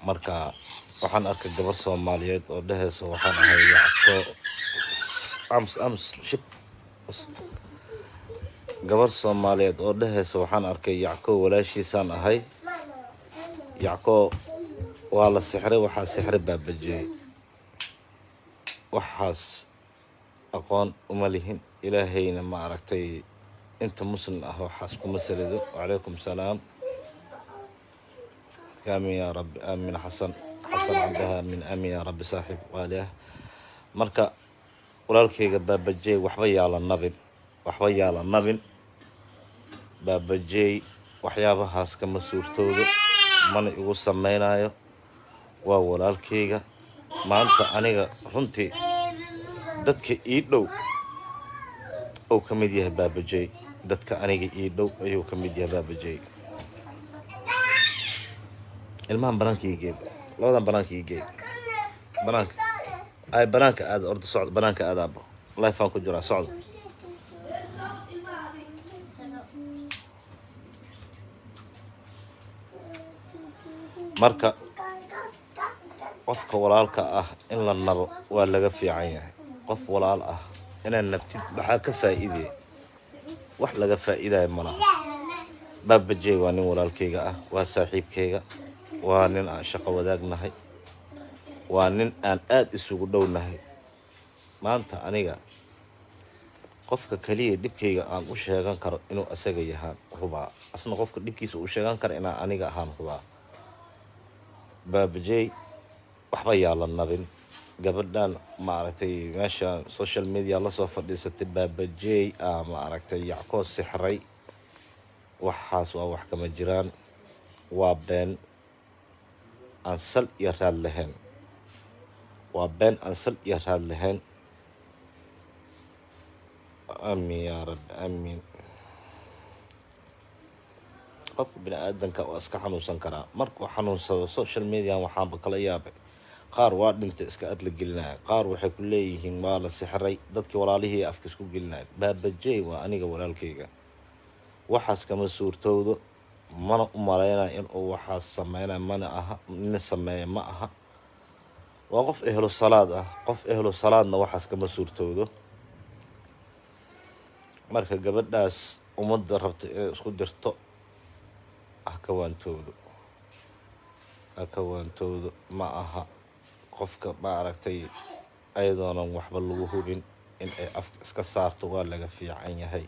marka waxaan arkay gabar Soomaaliyeed oo dhehayso waxaan ahay yacko ams shib gabar Soomaaliyeed oo dhehayso waxaan arkay yacko walaashiisaan ahay yacko waa la sixray waxaa sixray baabajey waxaas aqoon uma lihin ilaahayna ma aragtay inta muslim ah waxaas kuma salido wacalaykum salaam آمين يا رب آمين حسن عندها من آمين يا رب صاحب واليه مركا walaalkayga baabajey waxba yaala nabin baabajey waxyaabahaas kama suurtoodo mana igu samaynayo waa walaalkayga maanta aniga runtii dadka ii dhow oo ka mid yahay baabajey dadka aniga ii dhow ayuu ka mid yahay baabajey ilmahan banaanka ii geeb labadan banaanka ii geeb banaanka aad orda socdo banaanka aad aabo life aan ku jiraa socdo marka qofka walaalka ah in la nabo waa laga fiican yahay qof walaal ah inaad nabtid waxaa ka faa'iidee wax laga faa'iidayo malaha baabajey waa nin walaalkayga ah waa saaxiibkayga waa nin aan shaqo wadaagnahay waa nin aan aad isugu dhownahay maanta aniga qofka kaliya dhibkayga aan u sheegan karo inuu asaga yahaan hubaa asna qofka dhibkiisa uu sheegan karo inaan aniga ahaan hubaa baabajey waxba yaala nabin gabadhan maaragtay meesha social media la soo fadhiisatay baabajey maaragtay yacko sixray waxaas waa wax kama jiraan waa been aan sal iyo raad lahayn waa been aan sal iyo raad lahayn amiin yaa rabbi amiin qofka bini'aadanka waa iska xanuunsan karaa markuu xanuunsado social media waxaanba kala yaabay qaar waa dhintay iska adla gelinaya qaar waxay ku leeyihiin waa la sixray dadkii walaalihii afka isku gelinaya baabajey waa aniga walaalkayga waxaas kama suurtoodo mana u malaynaya inuu waxaas sameynaya mana aha nin sameeya ma aha waa qof ehlu salaad ah qof ehlu salaadna waxaas kama suurtoodo marka gabadhaas ummadda rabta inay isku dirto ka waantoodo ma aha qofka ma aragtay ayadoonan waxba lagu hubin in ay afka iska saarto waa laga fiican yahay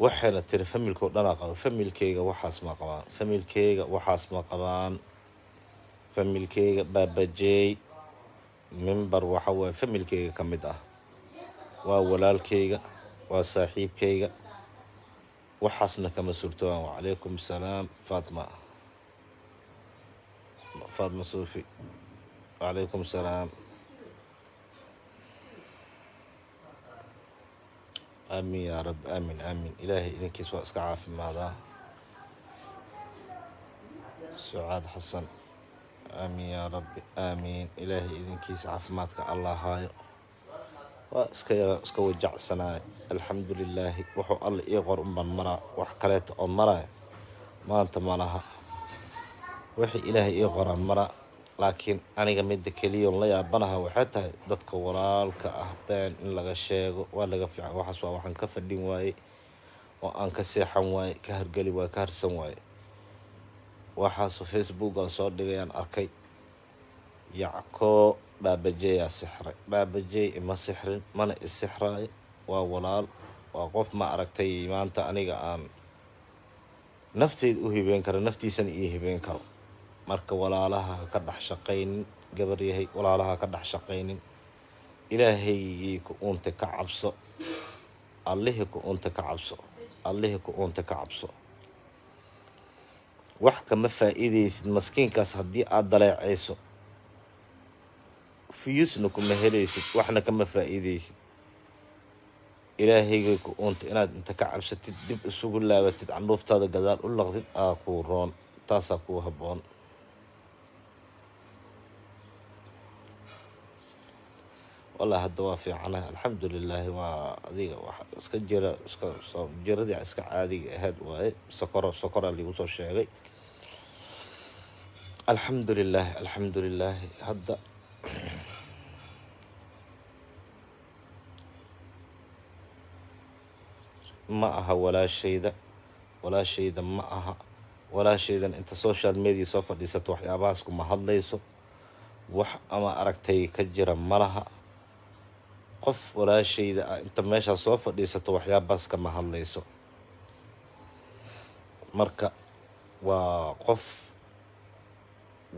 waxayna tiri familkoo dhanaa qabo familkayga waxaas ma qabaan familkayga baabajey mimbar waxa waaye familkayga ka mid ah waa walaalkayga waa saaxiibkayga waxaasna kama suurtooban wacalaykum salaam faatma suufi wacalaykum salaam آمين يا رب آمين إلهي إذنك سواء اسكعاف ماذا سعاد حسن آمين يا رب آمين إلهي إذنك سعاف ماتك الله هاي واسكا وجع سنة الحمد لله وحو الله إيغور مرة وحكاليت مرة ما أنت مالها وحي إلهي إيغور مرة laakiin aniga mid kaliya la yaabanaha waxay tahay dadka walaalka ah been in laga sheego waa laga fiican waxaas waa waxaan ka fadhin waayay oo aan ka seexan waayay ka hargali waayay ka harsan waayay waxaas Facebook aan soo dhigayaan arkay yacko baabajey sixray baabajey ima sixrin mana isixray waa walaal waa qof ma aragtay maanta aniga aan nafteed u hibeen karo naftiisana ii hibeen karo marka walaalaha ka dhax shaqaynin gabar yahay walaalaha ka dhax shaqaynin ilaahay ku uunta ka cabso allahi ku uunta ka cabso wax kama faa'iideysid maskiinkaas haddii aad daleecayso fiyusna kuma helaysid waxna kama faa'iideysid ilaahayga ku uunta inaad inta ka cabsatid dib isugu laabatid candhuuftaada gadaal u laqdid ku roon taasaa ku haboon والله هذا في عنها الحمد لله وذي اسك جرا اسك جردي اسك عادي هاد واي سكر اللي وصل شيء الحمد لله هذا ما أها ولا شيء ذا ما أها ولا شيء ذا أنت سوشيال ميديا سوف دي ستوح يا باسكم ما هضليسو وح أما أركتي كجرا ملها قف ولا شيء ذا أنت ماشى سوف دي ستوح يا باسكم ما هضليسو مركا وقف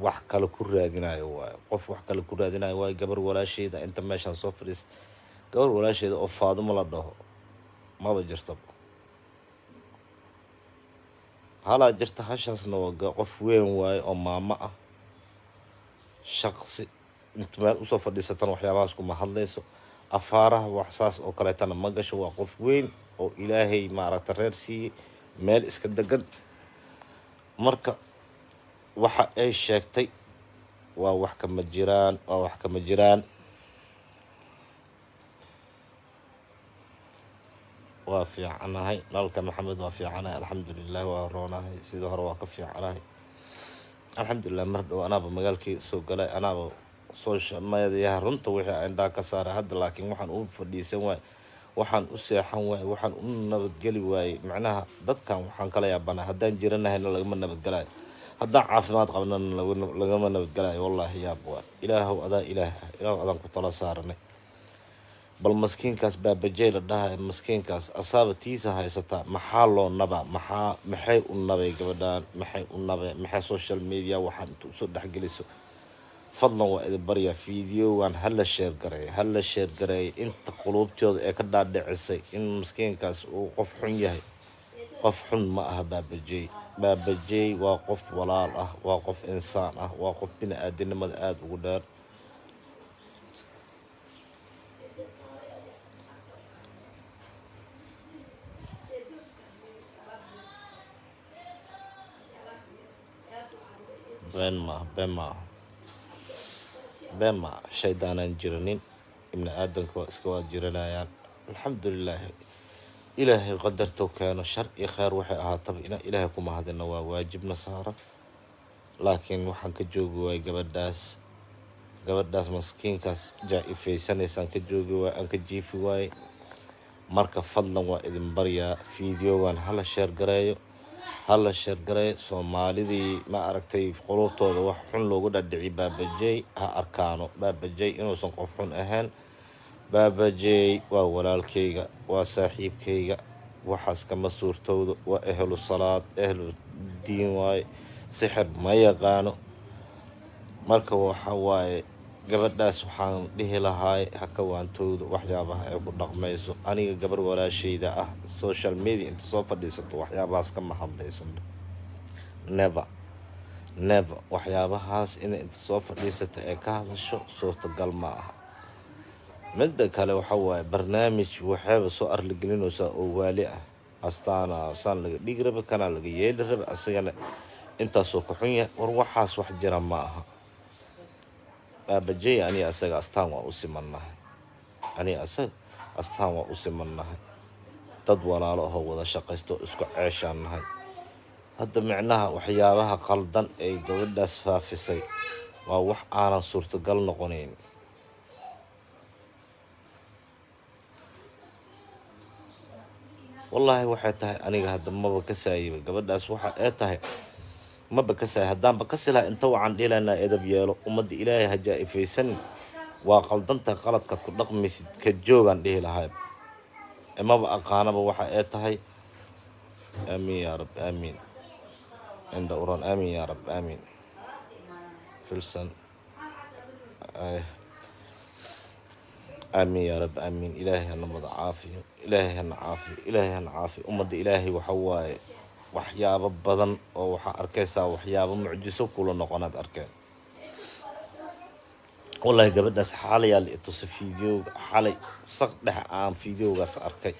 wax kale ku raadinayo waay qof wax kale ku raadinayo waay gabar walaasheeda inta meeshan soo fadhiis gabar walaasheeda oo Faadumo la dhaho maba jirto hala jirta hashaasna waa qof weyn waay oo maama ah shaqsi inta meel u soo fadhiisatan waxyaabahaas kuma hadlayso afaaraha wax saas oo kale tan ma gasho waa qof weyn oo Ilaahay ma aragta reer si meel iska degan marka waxa ay sheegtay waa wax kama jiraan waa fiicanahay nalka maxamed waa fiicanahay alxamdulillaah waa roonahay sidoo hore waa ka fiicanahay alxamdulillaah mar dhow anaaba magaalkii soo galay anaaba social media runta wixii aan ka saaray hadda laakiin waxaan u fadhiisan waay waxaan u seexan waay waxaan u nabadgeli waay macnaha dadkan waxaan kala yaabana haddaan jiranahayna lagama nabadgalayo haddaan caafimaad qabnana lagama nabadgalayo wallaahi yaab waa ilaahow adaan ku tala saaranay bal maskiinkaas baabajey la dhahay maskiinkaas asaaba tiisa haysata maxaa loo nabaa maxay u nabay gabadhaan maxay social media waxaan inta usoo dhexgeliso fadlan waa idin baryaa fiidiyowan hala sheer gareey inta quluubtooda ee ka dhaadhicisay in maskiinkaas uu qof xun yahay qof xun ma aha baabajey waa qof walaal ah waa qof insaan ah waa qof bini'aadanimada aad ugu dheer been ma shaydaanan jiranin ibni aadanka waa iska waa jiranayaan alxamdulillaah ilaahay qadarto keeno shar iyo khayr waxay ahaataba ina ilaahay ku mahadina waa waajibna saaran laakiin waxaan ka joogi waay gabadhaas maskiinkaas jaa-ifeysanaysaan ka joogi waay aan ka jiifi waay marka fadlan waa idin baryaa fiidiyogan hala sheer gareeyo soomaalidii ma aragtay quluubtooda wax xun loogu dhadhici baabajey ha arkaano baabajey inuusan qof xun ahayn baabajey waa walaalkayga waa saaxiibkayga waxaas kama suurtowdo waa ehlu salaad ehlu diin waaye sixir ma yaqaano marka waxa waaye gabadhaas waxaan dhihi lahaay ha ka waantowdo waxyaabaha ay ku dhaqmayso aniga gabar walaashayda ah social media inta soo fadhiisato waxyaabahaas kama hadlayso never waxyaabahaas inay inta soo fadhiisata ee ka hadasho suurtagal ma aha midda kale waxa waaye barnaamij waxayba soo arligelinaysaa oo waali ah astaana saan laga dhigi raba kana laga yeeli raba asagana intaasoo ka xun yahay war waxaas wax jira ma aha baabajey aniga asaga astaan waa u simannahay dad walaalo ahoo wada shaqaysto isku ceeshaan nahay hadda micnaha waxyaabaha qaldan ay gabadhaas faafisay waa wax aanan suurtagal noqonayn wallaahi waxay tahay aniga hadda maba ka saayiba gabadhaas waxa ay tahay maba ka saay haddaanba ka silaha inta waxaan dhiilaynaa edab yeelo ummadda ilaahay ha jaa-ifaysan waa qaldanta qaladkaad ku dhaqmaysid ka joogaan dhihi lahay maba aqaanaba waxa ay tahay aamiin yaa rab aamiin cinda uran aamiin yaa rab aamiin filsan aamiin yaa rab aamiin ilaahay hana wada caafiyo ilaahay hana caafiyo ummadda ilaahay waxa waaye waxyaabo badan oo waxaa arkaysaa waxyaabo mucjiso kula noqonaad arkeen wallahi gabadhaas xalayaa la itusi fiidiyowga xalay saq dhex aan fiidiyowgaas arkay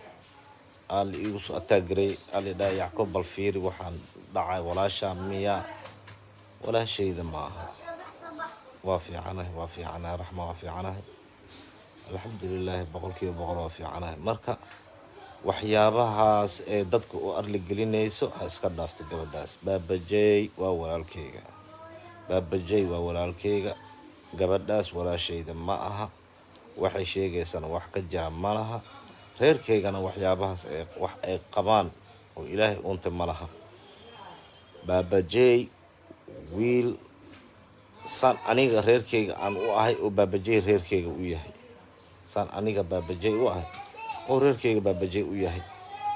aan la igu soo ataagiray aan la dhahay yacqoob bal fiiri waxaan dhacay walaashaa miyaa walaashayda ma aha waa fiicanahay raxma waa fiicanahay alxamdulilaahi boqolkiiba boqol waa fiicanahay marka waxyaabahaas ee dadka u arli gelinayso ha iska dhaafta gabadhaas baabajey waa walaalkayga baabajey waa walaalkeyga, gabadhaas walaashayda ma aha, waxay sheegaysana wax ka jira ma laha, reerkeygana waxyaabahaas wax ay qabaan oo ilaahay uunta ma laha. baabajey wiil saan aniga reerkeyga aan u ahay oo baabajey reerkeyga u yahay, saan aniga baabajey u ahay oo reerkeyga baabajey u yahay.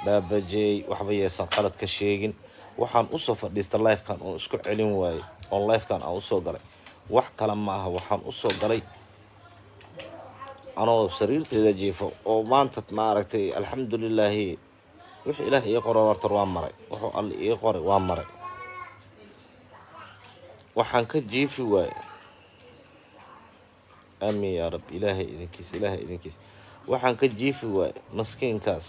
baabajey waxba yeesan qalad ka sheegin. waxaan usoo fadhiista lifekan oon isku celin waaye, oon lifekan aan usoo galay wax kale ma aha. waxaan usoo galay anoo sariirteeda jiifo oo maanta maaragtay alxamdulilaahi wixii ilaah ii qoro wartar waa maray, wuxuu alle ii qoray waa maray. waxaan ka jiifi waaye aamin yaa rab, ilaahay idinkiis, ilaahay idinkiis. waxaan ka jiifi waaye maskiinkaas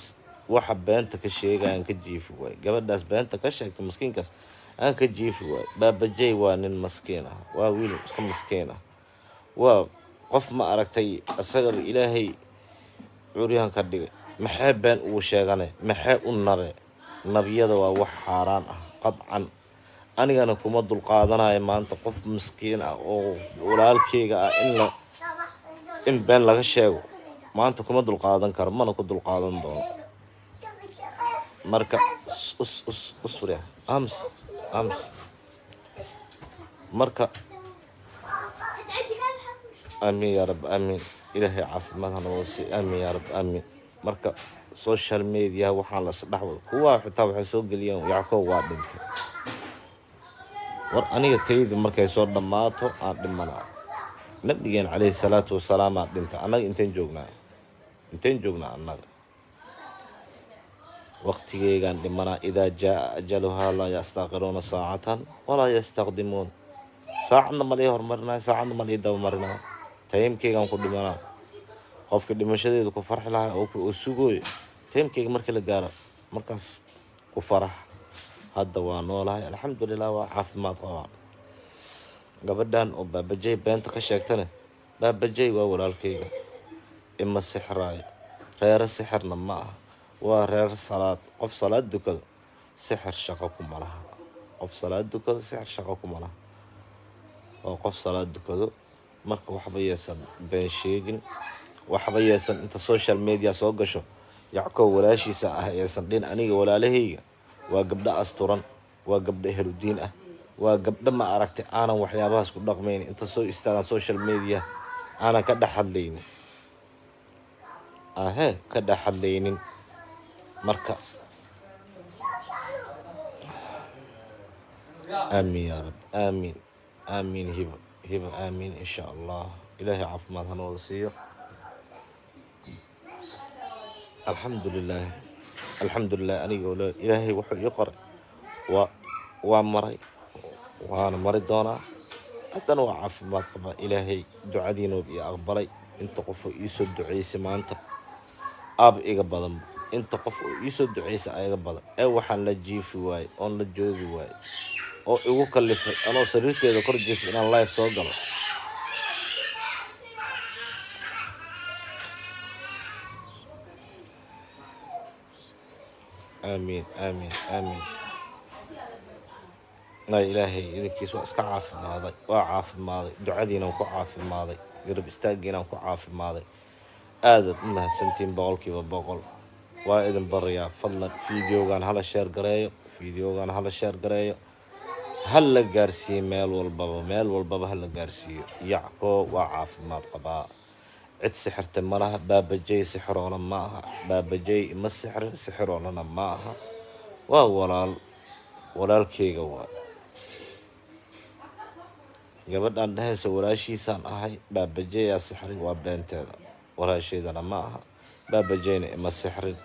waxa beenta ka sheegayaan ka jiifi waaye, gabadhaas beenta ka sheegta maskiinkaas aan ka jiifi waaye. baabajey waa nin maskiin ah, waa wiil iska maskiin ah, waa qof ma aragtay asaga ilaahay curyahan ka dhigay. maxay been ugu sheegane, maxay u nabe? nabiyada waa wax xaaraan ah qadcan. anigana kuma dulqaadanayo maanta qof maskiin ah oo walaalkeyga ah in been laga sheego. maanta kuma dulqaadan karo, mana ku dulqaadan doono. marka usfuriya ams marka aamin yaa rab, aamin. ilaahay caafimaad hana wada sii, aamin yaa rab, aamin. marka social media waxaan la isdhexwado, kuwa xitaa waxay soo geliyeen Yackob waa dhintay. war aniga taydi markay soo dhammaato aan dhimanaa. nabigeen calayhi salaatu wasalaam aa dhintay, annaga inteen joognaa annaga waqtigeygaan dhimanaa. idaa jaa ajaluhaa laa yastaaqiruuna saacatan walaa yastaqdimuun. saacadna ma lii hormarinayo, saacadna ma lii dabamarinayo. taymkeygaan ku dhimanaa. qofka dhimashadeedu ku farxi lahaa oo sugooyo taymkeyga markii la gaaro markaas ku farax. hadda waa noolahay alxamdulilah, waa caafimaad qabaa. gabadhan oo baabajey beenta ka sheegtane, baabajey waa walaalkeyga, ima sixraayo. reero sixirna ma aha, waa reer salaad. qof salaad dukado sixir shaqo kuma laha, qof salaad dukado sixir shaqo kuma laha, waa qof salaad dukado. marka waxba yeesan been sheegin, waxba yeesan inta social media soo gasho Yackob walaashiisa ah yeesan dhin. aniga walaalahayga waa gabdho asturan, waa gabdho ehludiin ah, waa gabdho ma aragtay aanan waxyaabahaas ku dhaqmayn. inta soo istaagaan social media aanan ka dhex hadlaynin, ka dhex hadlaynin. marka aamin yaa rab, aamin aamin. hiba aamin insha allah. ilaahay caafimaad hana wada siiyo. alxamdulilah aniga ilaahay wuxuu ii qoray waa maray, waana mari doonaa. haddana waa caafimaad qabaa. ilaahay ducadiina ii aqbalay. inta qof oo iisoo duceysay maanta aab iga badan, inta qof oo iisoo duceysay ayaga badan. waxaan la jiifi waaye oon la joogi waaye oo igu kallifay anoo sariirteeda kor jiifay inaan live soo galo. aamin aamin aamin. ilaahay idinkiis waa iska caafimaaday, waa caafimaaday. ducadiinaan ku caafimaaday, garab istaagiinaan ku caafimaaday. aadaad u mahadsantiin boqolkiiba boqol. waa idin barayaa fadlan fiideogan hala sheer gareeyo, hala gaarsiiyo meel walbaba hala gaarsiiyo. Yackob waa caafimaad qabaa, cid sixirta ma laha. baabajey sixiroona ma aha, baabajey ima sixrin, sixiroonana ma aha. waa walaalkeyga waa. gabadhaan dhahaysa walaashiisaan ahay, baabajeyaa sixrin, waa beenteeda. walaashaydana ma aha, baabajeyna ima sixrin,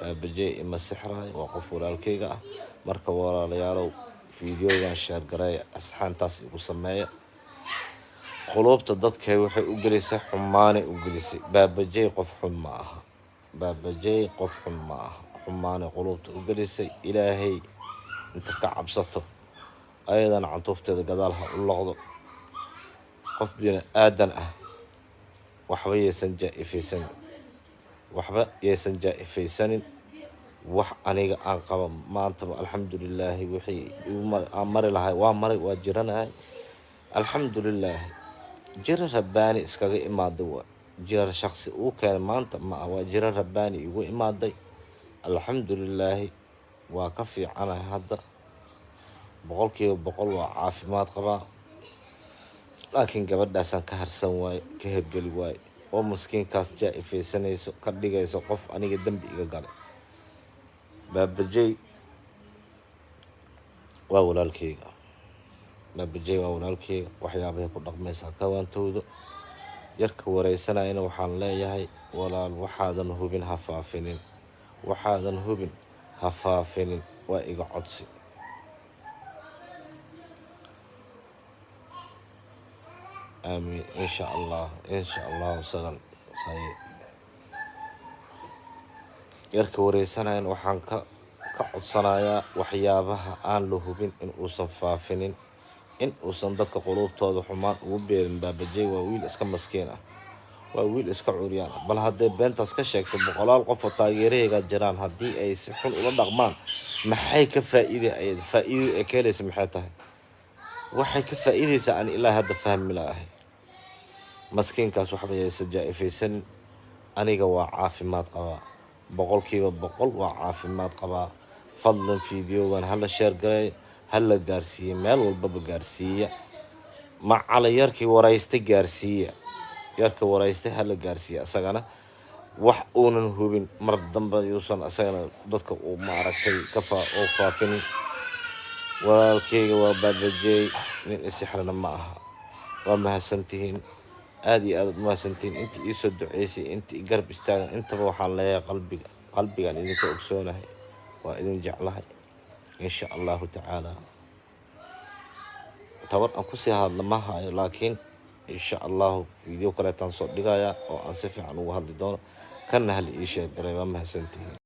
baabajey ima sixraay, waa qof walaalkeyga ah. marka walaalayaalow fiideogan sheer gareeya, asxaantaas igu sameeya. qulubta dadkay waxay u gelisay xumaanay u gelisay. baabajey qof xun ma aha, baabajey qof xun ma aha, xumaanay qulubta u gelisay. ilaahay inta ka cabsato ayadana cantuufteeda gadaal ha u loqdo. qof bini aadan ah waxba yeesan jaa-ifaysanin. wax aniga aan qaba maanta alxamdulilaahi wixii aan mari lahay waa maray, waa jiranahay. alxamdulilaah jira rabbaani iskaga imaaday waa jira shaqsi uu keenay maanta ma ah, waa jira rabbaani igu imaaday. alxamdulilaahi waa ka fiicanahay hadda, boqolkiiba boqol waa caafimaad qabaa. laakiin gabadhaasaan ka harsan waaye, ka hergeli waaye, oo maskiinkaas jaa-ifaysanayso ka dhigayso qof aniga dembi iga galay. baabajey waa walaalkeyga, baabajey waa walaalkeyga, waxyaabahay ku dhaqmaysaa ka waantoodo. yarka wareysanayana waxaan leeyahay walaal waxaadan hubin ha faafinin, waxaadan hubin ha faafinin, waa iga codsi. آمين إن شاء الله إن شاء الله وسغل صحيح. yarka wareysanayana waxaan ka codsanayaa waxyaabaha aan la hubin in uusan faafinin, in uusan dadka quluubtooda xumaan ugu beerin. baabajey waa wiil iska maskiin ah, waa wiil iska curyaan ah. bal hadday beentaas ka sheegto boqolaal qof oo taageerahayga jiraan, haddii ay si xun ula dhaqmaan maxay ka faa'iida ay ka helaysa maxay tahay? waxay ka faa'iidaysaa aan ilaa hadda fahmi la'ahay. maskiinkaas waxba yaysa jaa-ifaysanin. aniga waa caafimaad qabaa, boqolkiiba boqol waa caafimaad qabaa. fadlan fiidiyogan hala sheer galay, hala gaarsiiya, meel walbaba gaarsiiya. macala yarkii waraystay gaarsiiya, yarka waraystay hala gaarsiiya. asagana wax uunan hubin mar dambe yuusan asagana dadka uu maaragtay oo faafinin. walaalkeyga waa baabajey, nin isixrana ma aha. waa mahadsantihiin, aad iyo aad mahadsantihiin. intii ii soo duceysay, intii i garab istaagan, intaba waxaan leeyahay qalbigaan idinka ogsoonahay, waa idin jeclahay insha allahu tacaala. tabar aan kusii hadla ma hayo, laakiin insha allahu fiideo kaleetaan soo dhigayaa oo aan si fiican ugu hadli doono. kana hal ii sheeg garay. waa mahadsantihiin.